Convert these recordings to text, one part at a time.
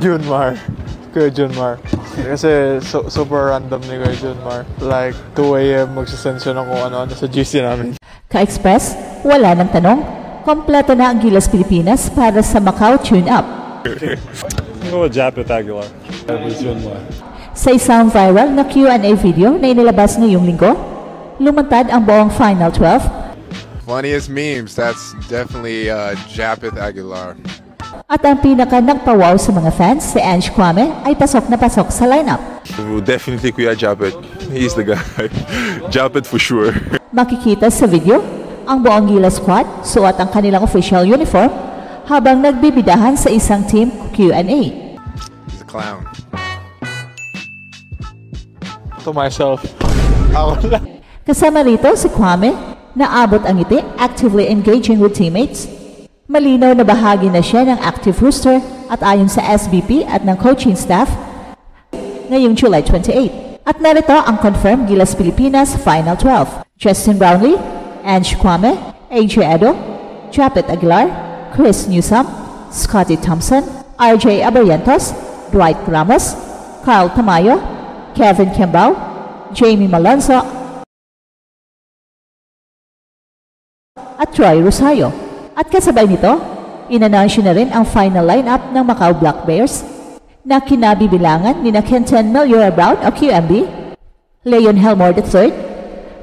Junmar. Kuya Junmar. Kasi super random ni Kuya Junmar. Like 2 AM magsasend siya ng kung ano-ano sa GC namin. Ka-Express, wala nang tanong. Kompleto na ang Gilas Pilipinas para sa Macau Tune-Up. Go with Japeth Aguilar. Junmar. Sa isang viral na Q&A video na inilabas ngayong linggo, lumantad ang buong Final 12. Funniest memes, that's definitely Japeth Aguilar. At ang pinaka nagpawaw sa mga fans, si Ange Kwame, ay pasok na pasok sa lineup. Definitely Kuya Japeth. He's the guy. Japeth for sure. Makikita sa video, ang buong Gilas squad suot ang kanilang official uniform habang nagbibidahan sa isang team Q&A. He's a clown. To myself, ako lang. Kasama rito si Kwame, naabot ang ngiti, actively engaging with teammates. Malinaw na bahagi na siya ng active roster at ayon sa SBP at ng coaching staff ngayong July 28. At narito ang confirmed Gilas Pilipinas Final 12. Justin Brownlee, Ange Kwame, AJ Edo, Japeth Aguilar, Chris Newsome, Scotty Thompson, RJ Abarientos, Dwight Ramos, Carl Tamayo, Kevin Kimbao, Jamie Malonzo, at Troy Rosario. At kasabay nito, inannounce na rin ang final lineup ng Macau Black Bears na kinabibilangan ni Kenton Meliora Brown o QMB, Leon Helmore III,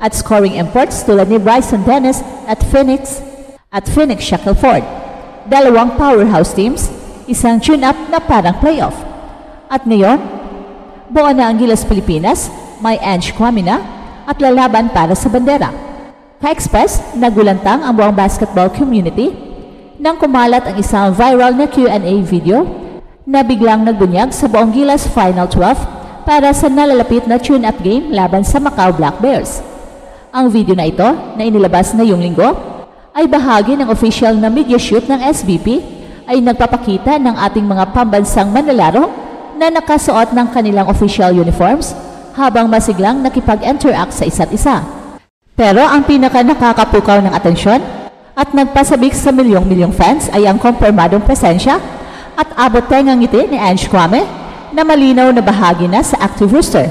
at scoring imports tulad ni Bryson Dennis at Phoenix Shackelford. Dalawang powerhouse teams, isang tune-up na parang playoff. At ngayon, buo na ang Gilas Pilipinas, may Ange Kwame na at lalaban para sa bandera. Ka-Express, nagulantang ang buong basketball community nang kumalat ang isang viral na Q&A video na biglang nagbunyag sa buong Gilas Final 12 para sa nalalapit na tune-up game laban sa Macau Black Bears. Ang video na ito, na inilabas ngayong linggo, ay bahagi ng official na media shoot ng SBP ay nagpapakita ng ating mga pambansang manlalaro na nakasuot ng kanilang official uniforms habang masiglang nakipag-interact sa isa't isa. Pero ang pinaka nakakapukaw ng atensyon at nagpasabik sa milyong-milyong fans ay ang kumpirmadong presensya at abot tengang ngiti ni Ange Kwame na malinaw na bahagi na sa active roster.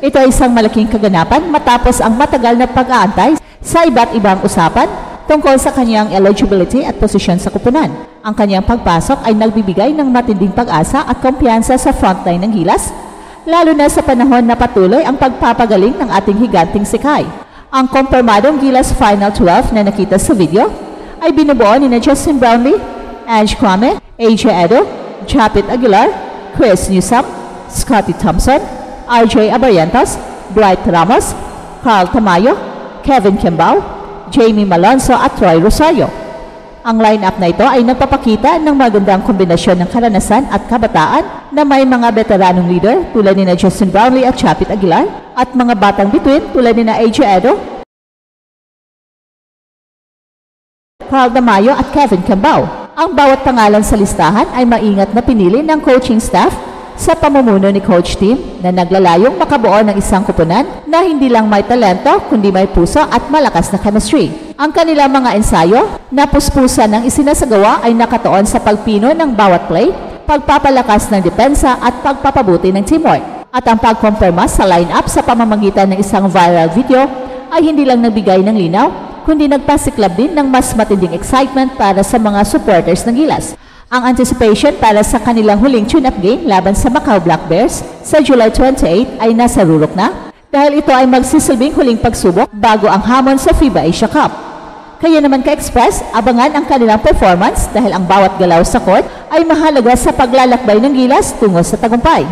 Ito ay isang malaking kaganapan matapos ang matagal na pag-aantay sa iba't ibang usapan tungkol sa kanyang eligibility at posisyon sa kupunan. Ang kanyang pagpasok ay nagbibigay ng matinding pag-asa at kumpiyansa sa frontline ng Gilas, lalo na sa panahon na patuloy ang pagpapagaling ng ating higanting si Kai. Ang kumpirmadong Gilas Final 12 na nakita sa video ay binubuo ni Justin Brownlee, Ange Kwame, AJ Edo, Japeth Aguilar, Chris Newsome, Scotty Thompson, RJ Abarientos, Dwight Ramos, Carl Tamayo, Kevin Kimbao, Jamie Malonzo at Troy Rosario. Ang lineup na ito ay nagpapakita ng magandang kombinasyon ng karanasan at kabataan na may mga veteranong leader tulad ni Justin Brownlee at Japeth Aguilar at mga batang bituin tulad ni AJ Edo, Carl Tamayo at Kevin Kimbao. Ang bawat pangalan sa listahan ay maingat na pinili ng coaching staff sa pamumuno ni Coach Tim na naglalayong makabuo ng isang kupunan na hindi lang may talento kundi may puso at malakas na chemistry. Ang kanilang mga ensayo na puspusan ng isinasagawa ay nakatuon sa pagpino ng bawat play, pagpapalakas ng depensa at pagpapabuti ng teamwork. At ang pagkumpirma sa lineup sa pamamagitan ng isang viral video ay hindi lang nagbigay ng linaw kundi nagpasiklab din ng mas matinding excitement para sa mga supporters ng Gilas. Ang anticipation para sa kanilang huling tune-up game laban sa Macau Black Bears sa July 28 ay nasa rurok na dahil ito ay magsisilbing huling pagsubok bago ang hamon sa FIBA Asia Cup. Kaya naman Ka-Express, abangan ang kanilang performance dahil ang bawat galaw sa court ay mahalaga sa paglalakbay ng Gilas tungo sa tagumpay.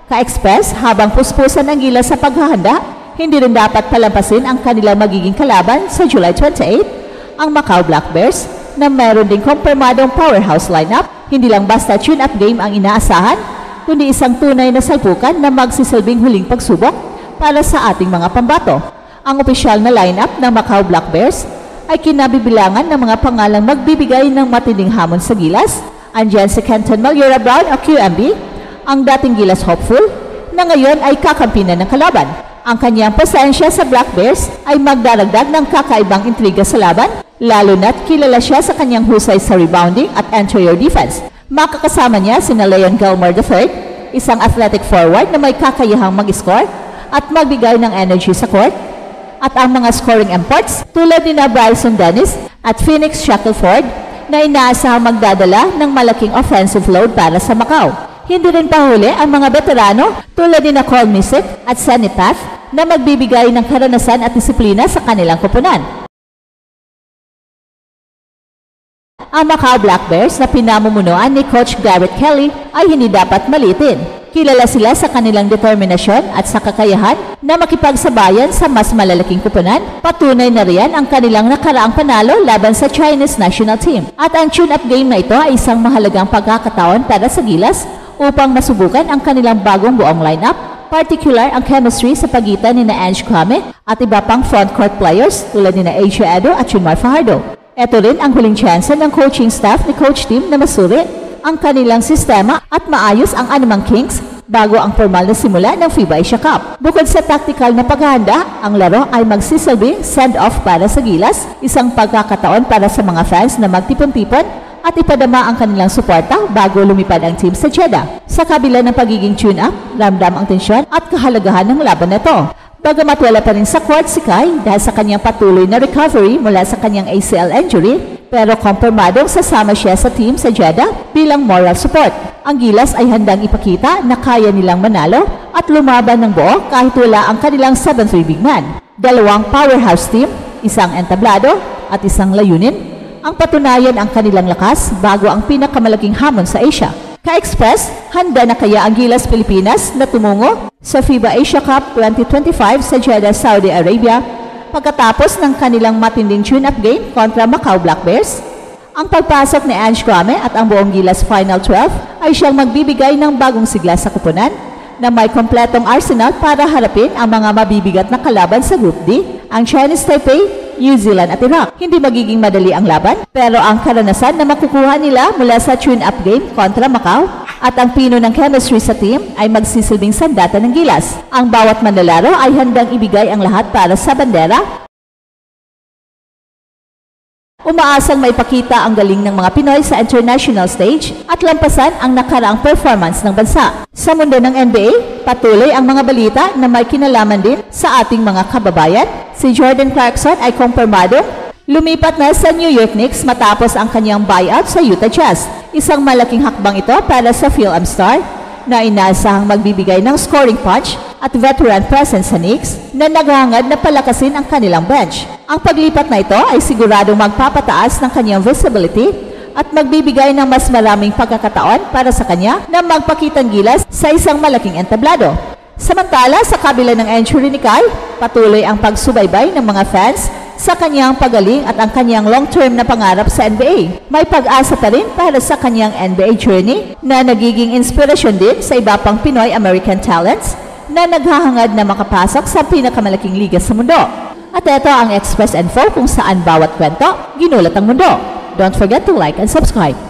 Ka-Express, habang puspusan ng Gilas sa paghahanda, hindi rin dapat palampasin ang kanilang magiging kalaban sa July 28, ang Macau Black Bears, na meron ding kumpirmadong powerhouse lineup. Hindi lang basta tune-up game ang inaasahan, kundi isang tunay na salpukan na magsisilbing huling pagsubok para sa ating mga pambato. Ang opisyal na lineup ng Macau Black Bears ay kinabibilangan ng mga pangalang magbibigay ng matinding hamon sa Gilas. Andiyan si Kenton Meliora Brown o QMB, ang dating Gilas hopeful, na ngayon ay kakampi na ng kalaban. Ang kanyang presensya sa Black Bears ay magdaragdag ng kakaibang intriga sa laban, lalo na't kilala siya sa kanyang husay sa rebounding at interior defense. Makakasama niya sina Leon Gilmore III, isang athletic forward na may kakayahang mag-score at magbigay ng energy sa court, at ang mga scoring imports tulad ni Bryson Dennis at Phoenix Shackelford na inaasahang magdadala ng malaking offensive load para sa Macau. Hindi rin pahuli ang mga veterano tulad ni Cole Misick at Sonny Path na magbibigay ng karanasan at disiplina sa kanilang koponan. Ang Macau Black Bears na pinamumunuan ni Coach Garrett Kelly ay hindi dapat maliitin. Kilala sila sa kanilang determinasyon at sa kakayahan na makipagsabayan sa mas malalaking koponan. Patunay na riyan ang kanilang nakaraang panalo laban sa Chinese national team. At ang tune-up game na ito ay isang mahalagang pagkakataon para sa Gilas upang masubukan ang kanilang bagong buong lineup, particular ang chemistry sa pagitan ni Ange Kwame at iba pang frontcourt players tulad ni Asia Edo at Junmar Fajardo. Ito rin ang huling chance ng coaching staff ni Coach Tim na masuri ang kanilang sistema at maayos ang anumang kinks bago ang formal na simula ng FIBA Asia Cup. Bukod sa tactical na paghahanda, ang laro ay magsisilbing send-off para sa Gilas, isang pagkakataon para sa mga fans na magtipon-tipon at ipadama ang kanilang suporta bago lumipad ang team sa Jeddah. Sa kabila ng pagiging tune-up, ramdam ang tensyon at kahalagahan ng laban na ito. Bagamat wala pa rin sa court si Kai dahil sa kanyang patuloy na recovery mula sa kanyang ACL injury, pero kompormadong sasama siya sa team sa Jeddah bilang moral support. Ang Gilas ay handang ipakita na kaya nilang manalo at lumaban ng buo kahit wala ang kanilang 7-3 big man. Dalawang powerhouse team, isang entablado at isang layunin, ang patunayan ang kanilang lakas bago ang pinakamalaking hamon sa Asia. Ka-Express, handa na kaya ang Gilas Pilipinas na tumungo sa FIBA Asia Cup 2025 sa Jeddah, Saudi Arabia pagkatapos ng kanilang matinding tune-up game kontra Macau Black Bears? Ang pagpasok ni Ange Kwame at ang buong Gilas Final 12 ay siyang magbibigay ng bagong sigla sa koponan na may kompletong arsenal para harapin ang mga mabibigat na kalaban sa Group D, ang Chinese Taipei, New Zealand at Iraq. Hindi magiging madali ang laban, pero ang karanasan na makukuha nila mula sa tune-up game kontra Macau at ang pino ng chemistry sa team ay magsisilbing sandata ng Gilas. Ang bawat manlalaro ay handang ibigay ang lahat para sa bandera. Umaasang maipakita ang galing ng mga Pinoy sa international stage at lampasan ang nakaraang performance ng bansa. Sa mundo ng NBA, patuloy ang mga balita na may kinalaman din sa ating mga kababayan. Si Jordan Clarkson ay kumpirmado lumipat na sa New York Knicks matapos ang kanyang buyout sa Utah Jazz. Isang malaking hakbang ito para sa Phil-Am star na inaasahang magbibigay ng scoring punch at veteran presence sa Knicks na naghahangad na palakasin ang kanilang bench. Ang paglipat na ito ay siguradong magpapataas ng kanyang visibility at magbibigay ng mas maraming pagkakataon para sa kanya na magpakitang gilas sa isang malaking entablado. Samantala, sa kabila ng injury ni Kai, patuloy ang pagsubaybay ng mga fans sa kanyang pagaling at ang kanyang long-term na pangarap sa NBA. May pag-asa pa rin para sa kanyang NBA journey na nagiging inspirasyon din sa iba pang Pinoy-American talents na naghahangad na makapasok sa pinakamalaking liga sa mundo. At ito ang Express Info kung saan bawat kwento ginulat ang mundo. Don't forget to like and subscribe.